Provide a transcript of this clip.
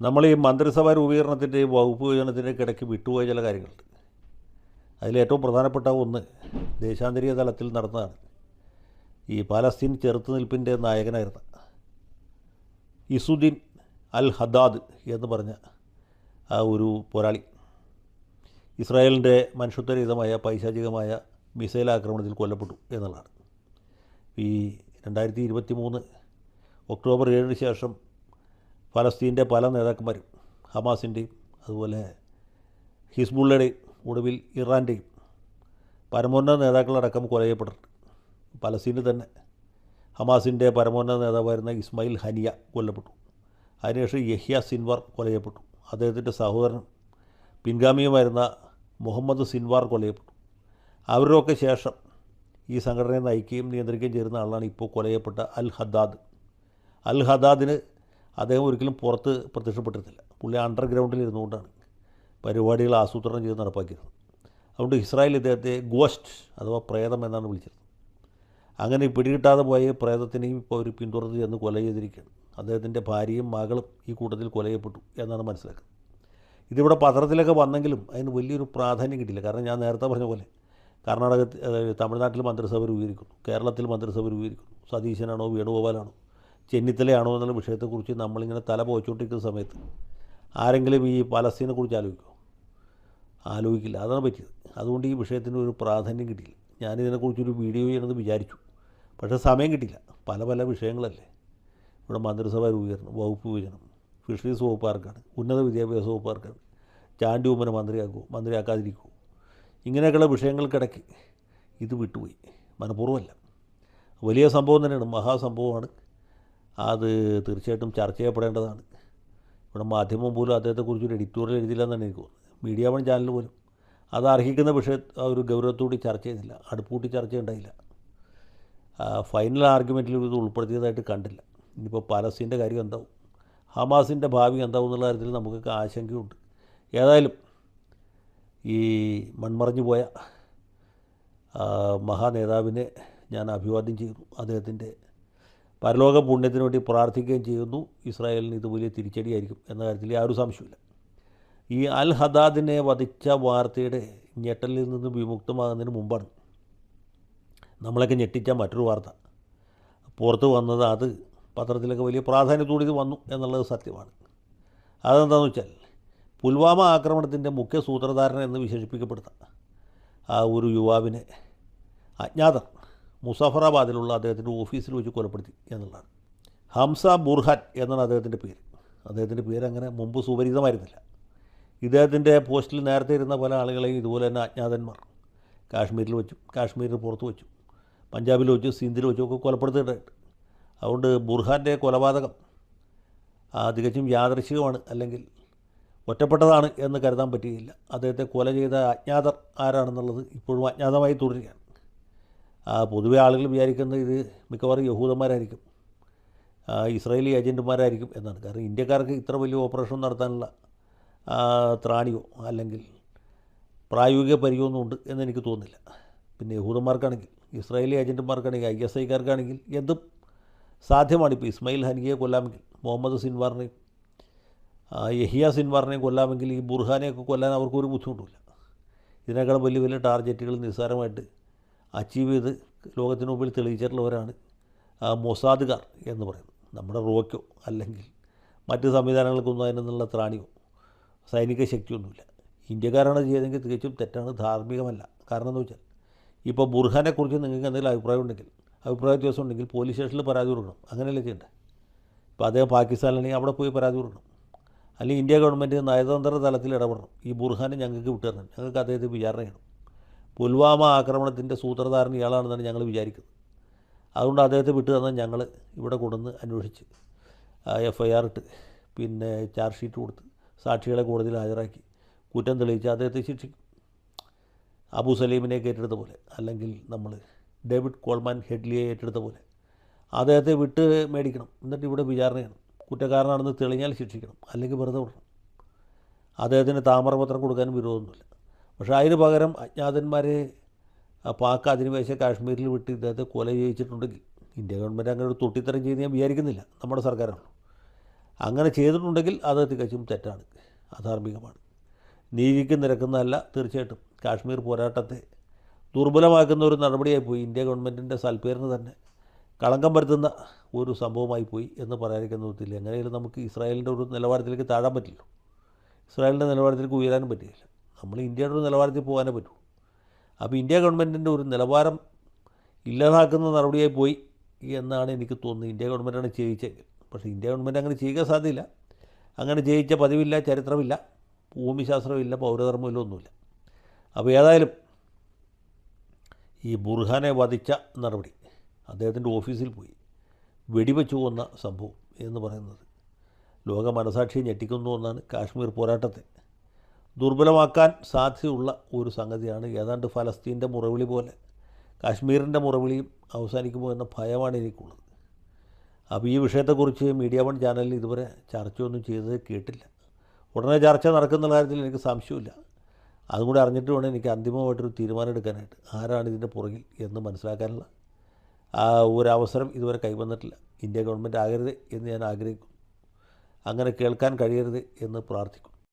നമ്മൾ ഈ മന്ത്രിസഭാ രൂപീകരണത്തിൻ്റെയും വകുപ്പ് വിഭജനത്തിൻ്റെയൊക്കെ ഇടയ്ക്ക് വിട്ടുപോയ ചില കാര്യങ്ങളുണ്ട്. അതിലേറ്റവും പ്രധാനപ്പെട്ട ഒന്ന് ദേശാന്തരീയ തലത്തിൽ നടന്നതാണ്. ഈ പാലസ്തീൻ ചെറുത്തുനിൽപ്പിൻ്റെ നായകനായിരുന്ന ഇസുദ്ദീൻ അൽ ഹദ്ദാദ് എന്ന് പറഞ്ഞ ആ ഒരു പോരാളി ഇസ്രായേലിൻ്റെ മനുഷ്യത്വരഹിതമായ പൈശാചികമായ മിസൈൽ ആക്രമണത്തിൽ കൊല്ലപ്പെട്ടു എന്നുള്ളതാണ്. ഈ 2023 ഒക്ടോബർ 7 ശേഷം ഫലസ്തീൻ്റെ പല നേതാക്കന്മാരും ഹമാസിൻ്റെയും അതുപോലെ ഹിസ്ബുള്ളയുടെയും ഒടുവിൽ ഇറാൻ്റെയും പരമോന്നത നേതാക്കളടക്കം കൊല ചെയ്യപ്പെട്ടിട്ടുണ്ട്. പലസ്തീനിൽ തന്നെ ഹമാസിൻ്റെ പരമോന്നത നേതാവായിരുന്ന ഇസ്മായിൽ ഹനിയ കൊല്ലപ്പെട്ടു. അതിനുശേഷം യഹ്യ സിൻവാർ കൊല ചെയ്യപ്പെട്ടു. അദ്ദേഹത്തിൻ്റെ സഹോദരൻ പിൻഗാമിയുമായിരുന്ന മുഹമ്മദ് സിൻവാർ കൊല ചെയ്യപ്പെട്ടു. അവരുടെയൊക്കെ ശേഷം ഈ സംഘടനയെ നയിക്കുകയും നിയന്ത്രിക്കുകയും ചെയ്യുന്ന ആളാണ് ഇപ്പോൾ കൊല ചെയ്യപ്പെട്ട അൽ ഹദ്ദാദ്. അൽ ഹദ്ദാദിന് അദ്ദേഹം ഒരിക്കലും പുറത്ത് പ്രത്യക്ഷപ്പെട്ടിരുന്നില്ല. പുള്ളി അണ്ടർഗ്രൗണ്ടിൽ ഇരുന്നുകൊണ്ടാണ് പരിപാടികൾ ആസൂത്രണം ചെയ്ത് നടപ്പാക്കിയിരുന്നത്. അതുകൊണ്ട് ഇസ്രായേൽ ഇദ്ദേഹത്തെ ഗോസ്റ്റ് അഥവാ പ്രേതം എന്നാണ് വിളിച്ചത്. അങ്ങനെ പിടികിട്ടാതെ പോയ പ്രേതത്തിനെയും ഇപ്പോൾ അവർ പിന്തുടർന്ന് ചെന്ന് കൊല ചെയ്തിരിക്കുകയാണ്. അദ്ദേഹത്തിൻ്റെ ഭാര്യയും മകളും ഈ കൂട്ടത്തിൽ കൊല ചെയ്യപ്പെട്ടു എന്നാണ് മനസ്സിലാക്കുന്നത്. ഇതിവിടെ പത്രത്തിലൊക്കെ വന്നെങ്കിലും അതിന് വലിയൊരു പ്രാധാന്യം കിട്ടിയില്ല. കാരണം ഞാൻ നേരത്തെ പറഞ്ഞ പോലെ തമിഴ്നാട്ടിൽ മന്ത്രിസഭ രൂപീകരിക്കുന്നു, കേരളത്തിൽ മന്ത്രിസഭ രൂപീകരിക്കുന്നു. സതീശനാണോ വേണുഗോപാലാണോ ചെന്നിത്തലയാണോ എന്നുള്ള വിഷയത്തെക്കുറിച്ച് നമ്മളിങ്ങനെ തല പോയിച്ചുകൊണ്ടിരിക്കുന്ന സമയത്ത് ആരെങ്കിലും ഈ പലസ്തീനെക്കുറിച്ച് ആലോചിക്കില്ല. അതാണ് പറ്റിയത്. അതുകൊണ്ട് ഈ വിഷയത്തിന് ഒരു പ്രാധാന്യം കിട്ടിയില്ല. ഞാനിതിനെക്കുറിച്ചൊരു വീഡിയോ ചെയ്യണമെന്ന് വിചാരിച്ചു, പക്ഷേ സമയം കിട്ടിയില്ല. പല വിഷയങ്ങളല്ലേ ഇവിടെ മന്ത്രിസഭ രൂപീകരണം, വകുപ്പ് വിഭജനം, ഫിഷറീസ് വകുപ്പ് ആർക്കാണ്, ഉന്നത വിദ്യാഭ്യാസ വകുപ്പ് ആർക്കാണ്, ചാണ്ടി ഉമ്മനെ മന്ത്രിയാക്കാതിരിക്കുമോ, ഇങ്ങനെയൊക്കെയുള്ള വിഷയങ്ങൾക്കിടയ്ക്ക് ഇത് വിട്ടുപോയി. മനഃപൂർവ്വമല്ല, വലിയ സംഭവം തന്നെയാണ്, മഹാസംഭവമാണ്. അത് തീർച്ചയായിട്ടും ചർച്ച ചെയ്യപ്പെടേണ്ടതാണ്. ഇവിടെ മാധ്യമം പോലും അദ്ദേഹത്തെക്കുറിച്ചൊരു എഡിറ്റോറിയൽ എഴുതില്ല എന്നാണ് എനിക്ക് തോന്നുന്നത്. മീഡിയ വൺ ചാനൽ പോലും അത് അർഹിക്കുന്ന ഒരു ഗൗരവത്തോടെ ചർച്ച ചെയ്തില്ല, അടുപ്പൂട്ടി ചർച്ച ഉണ്ടായില്ല. ഫൈനൽ ആർഗ്യുമെൻറ്റിൽ ഇത് ഉൾപ്പെടുത്തിയതായിട്ട് കണ്ടില്ല. ഇനിയിപ്പോൾ പലസ്തീൻ്റെ കാര്യം എന്താവും, ഹമാസിൻ്റെ ഭാവി എന്താവും എന്നുള്ള കാര്യത്തിൽ നമുക്കൊക്കെ ആശങ്കയുണ്ട്. ഏതായാലും ഈ മൺമറഞ്ഞു പോയ മഹാനേതാവിനെ ഞാൻ അഭിവാദ്യം ചെയ്യുന്നു. അദ്ദേഹത്തിൻ്റെ പരലോക പുണ്യത്തിന് വേണ്ടി പ്രാർത്ഥിക്കുകയും ചെയ്യുന്നു. ഇസ്രായേലിന് ഇത് വലിയ തിരിച്ചടിയായിരിക്കും എന്ന കാര്യത്തിൽ യാതൊരു സംശയമില്ല. ഈ അൽ ഹദ്ദാദിനെ വധിച്ച വാർത്തയുടെ ഞെട്ടലിൽ നിന്ന് വിമുക്തമാകുന്നതിന് മുമ്പാണ് നമ്മളൊക്കെ ഞെട്ടിച്ച മറ്റൊരു വാർത്ത പുറത്ത് വന്നത്. അത് പത്രത്തിലൊക്കെ വലിയ പ്രാധാന്യത്തോടെ ഇത് വന്നു എന്നുള്ളത് സത്യമാണ്. അതെന്താണെന്ന് വെച്ചാൽ പുൽവാമ ആക്രമണത്തിൻ്റെ മുഖ്യ സൂത്രധാരൻ എന്ന് വിശേഷിപ്പിക്കപ്പെടുന്ന ആ ഒരു യുവാവിനെ അജ്ഞാതർ മുസാഫറാബാദിലുള്ള അദ്ദേഹത്തിൻ്റെ ഓഫീസിൽ വെച്ച് കൊലപ്പെടുത്തി എന്നുള്ളതാണ്. ഹംസ ബുർഹാൻ എന്നാണ് അദ്ദേഹത്തിൻ്റെ പേര്. അദ്ദേഹത്തിൻ്റെ പേര് അങ്ങനെ മുമ്പ് സുപരിചിതമായിരുന്നില്ല. ഇദ്ദേഹത്തിൻ്റെ പോസ്റ്റിൽ നേരത്തെ ഇരുന്ന പല ആളുകളെയും ഇതുപോലെ തന്നെ അജ്ഞാതന്മാർ കാശ്മീരിൽ വെച്ചും കാശ്മീരിന് പുറത്ത് വെച്ചും പഞ്ചാബിൽ വെച്ചും സിന്ധിൽ വെച്ചും ഒക്കെ കൊലപ്പെടുത്തിയിട്ടുണ്ട്. അതുകൊണ്ട് ബുർഹാൻ്റെ കൊലപാതകം തികച്ചും യാദൃശ്ചികമാണ്, അല്ലെങ്കിൽ ഒറ്റപ്പെട്ടതാണ് എന്ന് കരുതാൻ പറ്റുകയില്ല. അദ്ദേഹത്തെ കൊല ചെയ്ത അജ്ഞാതർ ആരാണെന്നുള്ളത് ഇപ്പോഴും അജ്ഞാതമായി തുടരുകയാണ്. പൊതുവെ ആളുകൾ വിചാരിക്കുന്നത് ഇത് മിക്കവാറും യഹൂദന്മാരായിരിക്കും, ഇസ്രായേലി ഏജൻറ്റുമാരായിരിക്കും എന്നാണ്. കാരണം ഇന്ത്യക്കാർക്ക് ഇത്ര വലിയ ഓപ്പറേഷൻ നടത്താനുള്ള ത്രാണിയോ അല്ലെങ്കിൽ പ്രായോഗിക പരിചയമൊന്നും ഉണ്ട് എന്നെനിക്ക് തോന്നുന്നില്ല. പിന്നെ യഹൂദന്മാർക്കാണെങ്കിൽ, ഇസ്രായേലി ഏജൻറ്റുമാർക്കാണെങ്കിൽ, ISIക്കാർക്കാണെങ്കിൽ എന്തും സാധ്യമാണ്. ഇപ്പോൾ ഇസ്മായിൽ ഹനിയെ കൊല്ലാമെങ്കിൽ, മുഹമ്മദ് സിൻവാറിനെയും യഹിയ സിൻവാറിനെയും കൊല്ലാമെങ്കിൽ ഈ ബുർഹാനെയൊക്കെ കൊല്ലാൻ അവർക്കൊരു ബുദ്ധിമുട്ടില്ല. ഇതിനേക്കാളും വലിയ ടാർഗറ്റുകൾ നിസ്സാരമായിട്ട് അച്ചീവ് ചെയ്ത് ലോകത്തിന് മുമ്പിൽ തെളിയിച്ചിട്ടുള്ളവരാണ് മൊസാദുകാർ എന്ന് പറയുന്നത്. നമ്മുടെ റോക്കോ അല്ലെങ്കിൽ മറ്റ് സംവിധാനങ്ങൾക്കൊന്നും അതിനുള്ള ത്രാണിയോ സൈനിക ശക്തിയൊന്നുമില്ല. ഇന്ത്യക്കാരാണ് ചെയ്തതെങ്കിൽ തികച്ചും തെറ്റാണ്, ധാർമ്മികമല്ല. കാരണം എന്ന് വെച്ചാൽ ഇപ്പോൾ ബുർഹാനെക്കുറിച്ച് നിങ്ങൾക്ക് എന്തെങ്കിലും അഭിപ്രായ വ്യത്യാസം ഉണ്ടെങ്കിൽ പോലീസ് സ്റ്റേഷനിൽ പരാതി കൊടുക്കണം. അങ്ങനെയല്ലേ ചെയ്യേണ്ടത്? ഇപ്പോൾ അദ്ദേഹം പാകിസ്ഥാനിലാണെങ്കിൽ അവിടെ പോയി പരാതി കൊടുക്കണം. അല്ലെങ്കിൽ ഇന്ത്യ ഗവൺമെൻറ് നയതന്ത്ര തലത്തിൽ ഇടപെടണം. ഈ ബുർഹാനെ ഞങ്ങൾക്ക് വിട്ടുതരണം, ഞങ്ങൾക്ക് അദ്ദേഹത്തെ വിചാരണ ചെയ്യണം. പുൽവാമ ആക്രമണത്തിൻ്റെ സൂത്രധാരൻ ഇയാളാണെന്നാണ് ഞങ്ങൾ വിചാരിക്കുന്നത്. അതുകൊണ്ട് അദ്ദേഹത്തെ വിട്ടു തന്നാൽ ഞങ്ങൾ ഇവിടെ കൊണ്ടുവന്ന് അന്വേഷിച്ച് FIR ഇട്ട് പിന്നെ ചാർജ് ഷീറ്റ് കൊടുത്ത് സാക്ഷികളെ കോടതിയിൽ ഹാജരാക്കി കുറ്റം തെളിയിച്ച് അദ്ദേഹത്തെ ശിക്ഷിക്കും. അബു സലീമിനെയൊക്കെ ഏറ്റെടുത്ത പോലെ, അല്ലെങ്കിൽ നമ്മൾ ഡേവിഡ് കോൾമാൻ ഹെഡ്ലിയെ ഏറ്റെടുത്ത പോലെ അദ്ദേഹത്തെ വിട്ട് മേടിക്കണം. എന്നിട്ട് ഇവിടെ വിചാരണ ചെയ്യണം. കുറ്റക്കാരനാണെന്ന് തെളിഞ്ഞാൽ ശിക്ഷിക്കണം, അല്ലെങ്കിൽ വെറുതെ വിടണം. അദ്ദേഹത്തിന് താമരപത്രം കൊടുക്കാനും വിരോധമൊന്നുമില്ല. പക്ഷേ അതിന് പകരം അജ്ഞാതന്മാരെ പാക് അധിനിവേശ കാശ്മീരിൽ വിട്ട് ഇദ്ദേഹത്തെ കൊല ചെയ്യിച്ചിട്ടുണ്ടെങ്കിൽ ഇന്ത്യ ഗവൺമെൻറ് അങ്ങനെ ഒരു തൊട്ടിത്തരം ചെയ്ത് ഞാൻ വിചാരിക്കുന്നില്ല. നമ്മുടെ സർക്കാരാണല്ലോ. അങ്ങനെ ചെയ്തിട്ടുണ്ടെങ്കിൽ അത് തികച്ചും തെറ്റാണ്, അധാർമികമാണ്, നീതിക്ക് നിരക്കുന്നതല്ല. തീർച്ചയായിട്ടും കാശ്മീർ പോരാട്ടത്തെ ദുർബലമാക്കുന്ന ഒരു നടപടിയായി പോയി, ഇന്ത്യ ഗവൺമെൻറ്റിൻ്റെ സൽപ്പേരിന് തന്നെ കളങ്കം വരുത്തുന്ന ഒരു സംഭവമായി പോയി എന്ന് പറയാതിരിക്കാൻ നിർത്തില്ല. എങ്ങനെയാലും നമുക്ക് ഇസ്രായേലിൻ്റെ ഒരു നിലവാരത്തിലേക്ക് താഴാൻ പറ്റില്ല, ഇസ്രായേലിൻ്റെ നിലവാരത്തിലേക്ക് ഉയരാനും പറ്റില്ല. നമ്മൾ ഇന്ത്യയുടെ ഒരു നിലവാരത്തിൽ പോകാനേ പറ്റൂ. അപ്പോൾ ഇന്ത്യ ഗവൺമെൻറ്റിൻ്റെ ഒരു നിലവാരം ഇല്ലാതാക്കുന്ന നടപടിയായി പോയി എന്നാണ് എനിക്ക് തോന്നുന്നത്. ഇന്ത്യ ഗവൺമെൻറ്റാണ് ചെയ്യിച്ചെങ്കിൽ, പക്ഷേ ഇന്ത്യ ഗവൺമെൻറ് അങ്ങനെ ചെയ്യാൻ സാധ്യമില്ല. അങ്ങനെ ചെയ്യിച്ച പതിവില്ല, ചരിത്രമില്ല, ഭൂമിശാസ്ത്രമില്ല, പൗരധർമ്മമില്ല, ഒന്നുമില്ല. അപ്പോൾ ഏതായാലും ഈ ബുർഹാനെ വധിച്ച നടപടി, അദ്ദേഹത്തിൻ്റെ ഓഫീസിൽ പോയി വെടിവെച്ചു കൊന്ന സംഭവം എന്ന് പറയുന്നത് ലോക മനസാക്ഷിയെ ഞെട്ടിക്കുന്നു എന്നാണ്. കാശ്മീർ പോരാട്ടത്തെ ദുർബലമാക്കാൻ സാധ്യതയുള്ള ഒരു സംഗതിയാണ്. ഏതാണ്ട് ഫലസ്തീൻ്റെ മുറവിളി പോലെ കാശ്മീരിൻ്റെ മുറവിളിയും അവസാനിക്കുമോ എന്ന ഭയമാണ് എനിക്കുള്ളത്. അപ്പോൾ ഈ വിഷയത്തെക്കുറിച്ച് മീഡിയ വൺ ചാനലിൽ ഇതുവരെ ചർച്ചയൊന്നും ചെയ്തത് കേട്ടില്ല. ഉടനെ ചർച്ച നടക്കുന്ന കാര്യത്തിൽ എനിക്ക് സംശയമില്ല. അതും കൂടി അറിഞ്ഞിട്ട് വേണം എനിക്ക് അന്തിമമായിട്ടൊരു തീരുമാനം എടുക്കാനായിട്ട്, ആരാണ് ഇതിൻ്റെ പുറകിൽ എന്ന് മനസ്സിലാക്കാനുള്ള ഒരവസരം ഇതുവരെ കൈവന്നിട്ടില്ല. ഇന്ത്യ ഗവൺമെൻറ് ആകരുത് എന്ന് ഞാൻ ആഗ്രഹിക്കുന്നു, അങ്ങനെ കേൾക്കാൻ കഴിയരുത് എന്ന് പ്രാർത്ഥിക്കുന്നു.